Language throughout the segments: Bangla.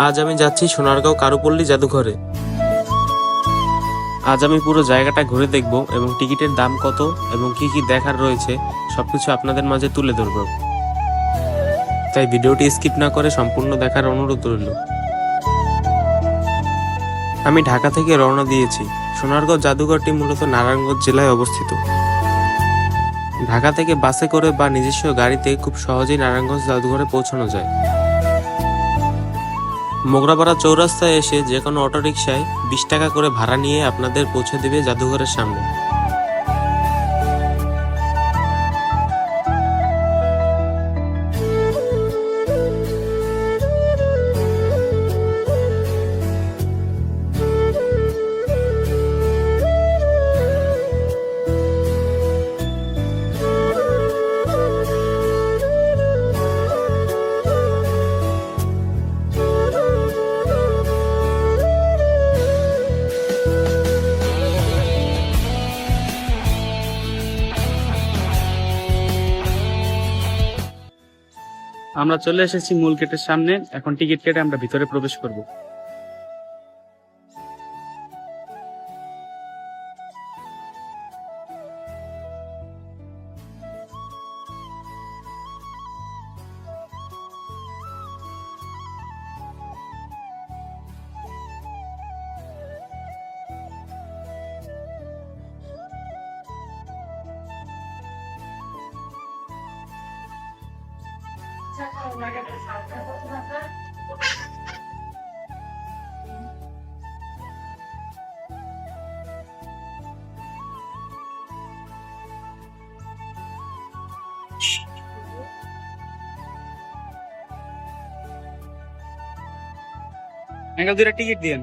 আজ আমি যাচ্ছি সোনারগাঁও কারুপল্লী জাদুঘরে। আজ আমি পুরো জায়গাটা ঘুরে দেখব এবং টিকিটের দাম কত এবং কি কি দেখার রয়েছে সবকিছু আপনাদের মাঝে তুলে ধরব। তাই ভিডিওটি স্কিপ না করে সম্পূর্ণ দেখার অনুরোধ রইল। আমি ঢাকা থেকে রওনা দিয়েছি। সোনারগাঁও জাদুঘরটি মূলত নারায়ণগঞ্জ জেলায় অবস্থিত। ঢাকা থেকে বাসে করে বা নিজস্ব গাড়িতে খুব সহজেই নারায়ণগঞ্জ জাদুঘরে পৌঁছানো যায়। মোগরাপাড়া চৌরাস্তায় এসে যে কোনো অটোরিকশায় 20 টাকা করে ভাড়া নিয়ে আপনাদের পৌঁছে দেবে জাদুঘরের সামনে। আমরা চলে এসেছি মূল গেটের সামনে। এখন টিকিট কেটে আমরা ভিতরে প্রবেশ করব। অ্যাঙ্গেল দুইটা টিকিট দিয়েন।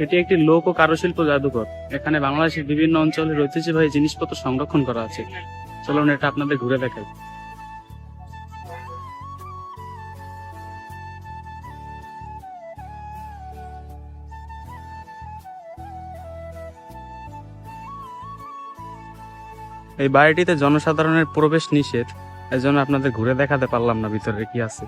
এটি একটি লোক ও কারুশিল্প জাদুঘর। এখানে বাংলাদেশের বিভিন্ন অঞ্চলের ঐতিহ্যবাহী জিনিসপত্র সংরক্ষণ করা আছে। চলুন এটা আপনাদের ঘুরে দেখাই। এই বাড়িটিতে জনসাধারণের প্রবেশ নিষেধ, এজন্য আপনাদের ঘুরে দেখাতে পারলাম না ভিতরে কি আছে।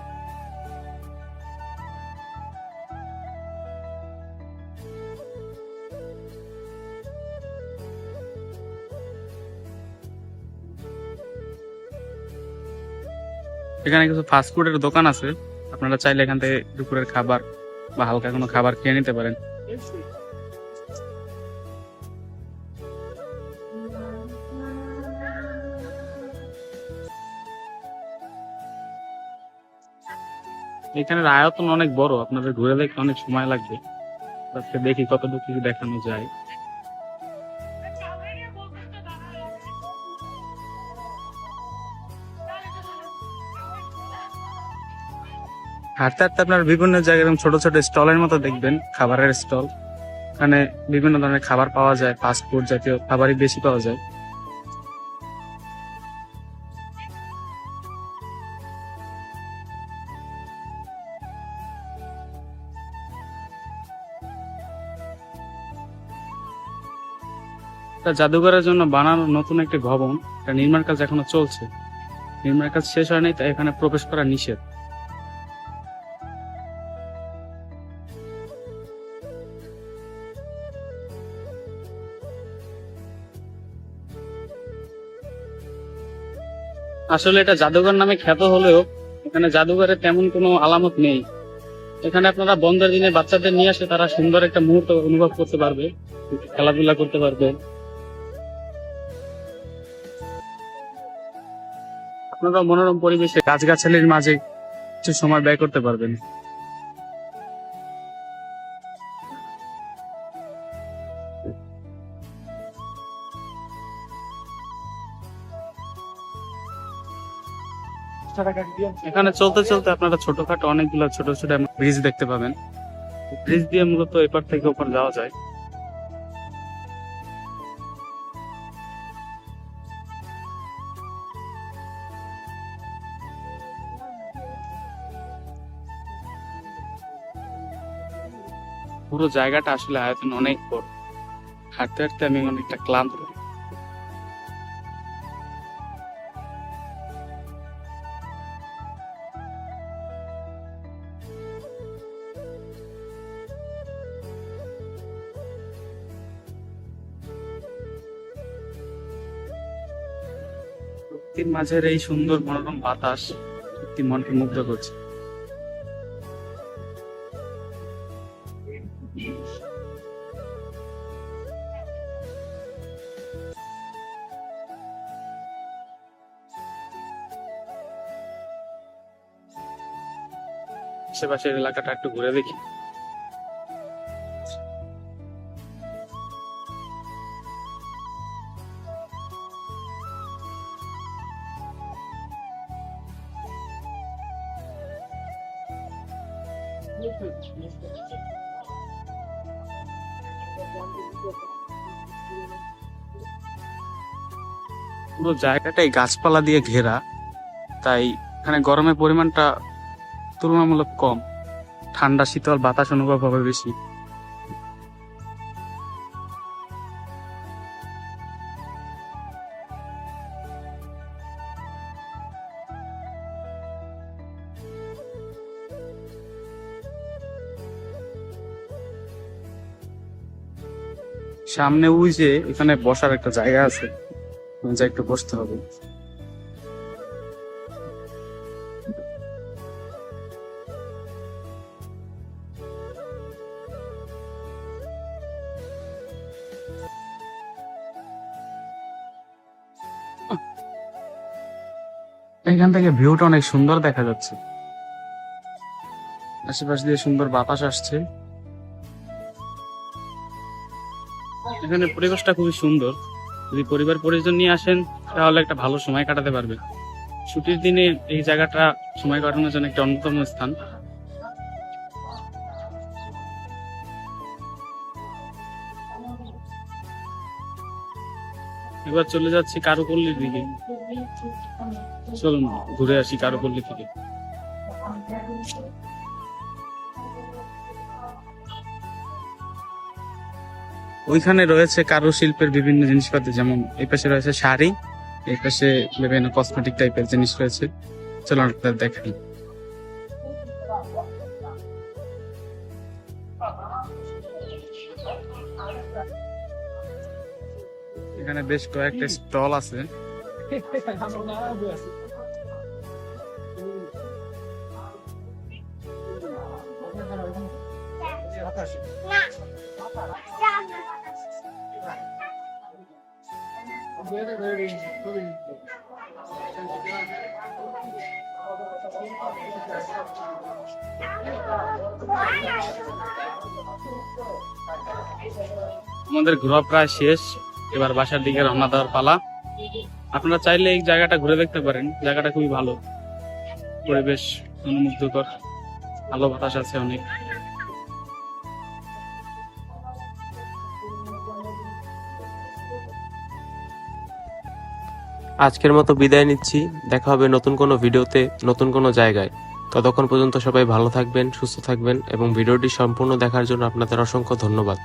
এখানে কিছু ফাস্টফুডের দোকান আছে, আপনারা চাইলে এখান থেকে দুপুরের খাবার বা হালকা কোনো খাবার খেয়ে নিতে পারেন। এখানের আয়তন অনেক বড়, আপনাদের ঘুরে দেখতে অনেক সময় লাগবে। আজকে দেখি কতটুকু কি দেখানো যায়। হাঁটতে হাঁটতে আপনার বিভিন্ন জায়গায় এরকম ছোট ছোট স্টলের মতো দেখবেন, খাবারের স্টল। এখানে বিভিন্ন ধরনের খাবার পাওয়া যায়, ফাস্ট ফুড জাতীয় খাবারই বেশি পাওয়া যায়। জাদুঘরের জন্য বানানো নতুন একটি ভবন, এটা নির্মাণ কাজ এখনো চলছে। নির্মাণ কাজ শেষ হয়নি, তাই এখানে প্রবেশ করা নিষেধ। আসলে এটা জাদুঘর নামে খ্যাত হলেও এখানে জাদুঘরের তেমন কোনো আলামত নেই। এখানে আপনারা বন্ধের দিনে বাচ্চাদের নিয়ে আসে, তারা সুন্দর একটা মুহূর্ত অনুভব করতে পারবে, খেলাধুলা করতে পারবে। আপনারা মনোরম পরিবেশে গাছগাছালির মাঝে কিছু সময় ব্যয় করতে পারবেন। এখানে চলতে চলতে আপনারা ছোটখাটো অনেকগুলো ছোট ছোট ব্রিজ দেখতে পাবেন। ব্রিজ দিয়ে মূলত এপার থেকে ওপার যাওয়া যায়। পুরো জায়গাটা আসলে আয়তন অনেক বড়। হাঁটতে হাঁটতে আমি অনেকটা ক্লান্ত। প্রকৃতির মাঝের এই সুন্দর মনোরম বাতাস সত্যি মনকে মুগ্ধ করছে। আশেপাশের এলাকাটা একটু ঘুরে দেখি। পুরো জায়গাটাই গাছপালা দিয়ে ঘেরা, তাই এখানে গরমের পরিমাণটা তুলনামূলক কম। ঠান্ডা শীতল বাতাস অনুভব হবে বেশি। সামনে ওই যে এখানে বসার একটা জায়গা আছে, যা একটু বসতে হবে। এখান থেকে ভিউটা অনেক সুন্দর দেখা যাচ্ছে। আশেপাশ দিয়ে সুন্দর বাতাস আসছে। এখানে পরিবেশটা খুবই সুন্দর। যদি পরিবার পরিজন নিয়ে আসেন তাহলে একটা ভালো সময় কাটাতে পারবে। ছুটির দিনে এই জায়গাটা সময় কাটানোর জন্য একটা অন্যতম স্থান। এবার চলে যাচ্ছি কারুপল্লীর দিকে। চলুন ঘুরে আসি কারুপল্লী থেকে। ওইখানে রয়েছে কারুশিল্পের বিভিন্ন জিনিসপাতি, যেমন এই পাশে রয়েছে শাড়ি, এই পাশে বিভিন্ন কসমেটিক টাইপের জিনিস রয়েছে। চলুন আপনাদের দেখাই। এখানে বেশ কয়েকটা স্টল আছে। আমাদের ঘোরা প্রায় শেষ, এবার বাসার দিকে রওনা দেওয়ার পালা। আপনারা চাইলে এই জায়গাটা ঘুরে দেখতে পারেন। জায়গাটা খুবই ভালো, পরিবেশ মনোমুগ্ধকর, ভালো বাতাস আছে অনেক। আজকের মতো বিদায় নিচ্ছি। দেখা হবে নতুন কোনো ভিডিওতে, নতুন কোনো জায়গায়। ততক্ষণ পর্যন্ত সবাই ভালো থাকবেন, সুস্থ থাকবেন এবং ভিডিওটি সম্পূর্ণ দেখার জন্য আপনাদের অসংখ্য ধন্যবাদ।